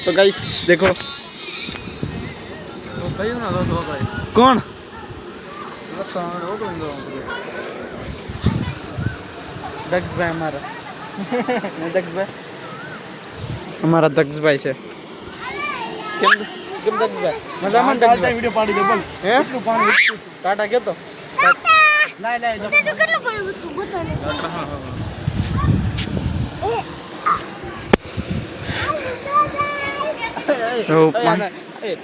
तो गाइस देखो कौन दक्ष भाई हमारा दक्ष भाई છે કેમ દક્ष ભાઈ મજામાં દક્ष ભાઈ વિડિયો પાડી દે બોલ હે કેટલું પાણી ટાટા કેતો લાય લાય તો કેટલું પાણી હતું બતાને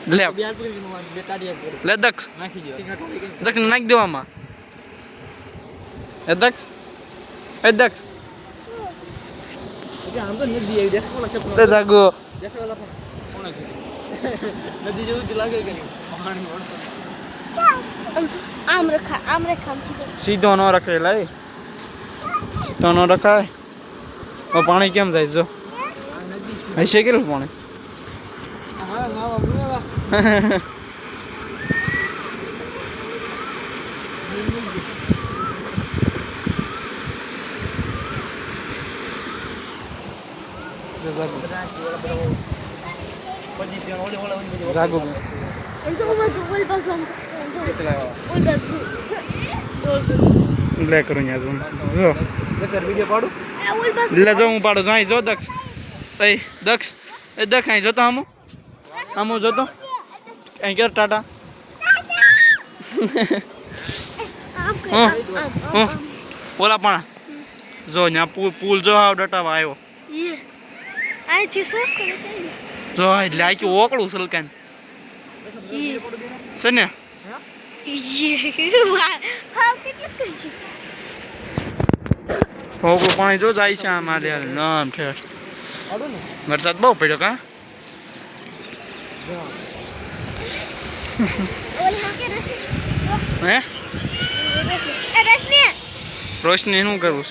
લે લે દક્ષ નાખી દો દક્ષ નાખી દેવામાં એ દક્ષ આમ તો નદી આવી દેખો ઓલા કે જાગો દેખો ઓલા કોણ છે નદી જેવું જ લાગે કે નહીં પાણી ઓળતો આમ રખા સીધો ન રખે લાય સીધો ન રખાય તો પાણી કેમ જાય જો હશે કેટલું પાણી જાગો લે કરું ન્યા જો વિડિયો પાડું લે જો હું પાડું જો જો દક્ષ એ દક્ષ અહીં જોતો આમો જોતો અહીં કેર ટાટા ઓલા પણ જો ન્યા પુલ જો આવ ડટાવા આવ્યો જો એટલે આ કે ઓકળું સલકાન છે ને ઓકળું પાણી જો જાય છે અમારે નામ ઠેઠ વરસાદ બહુ પડ્યો કા હે રોશની શું કરવું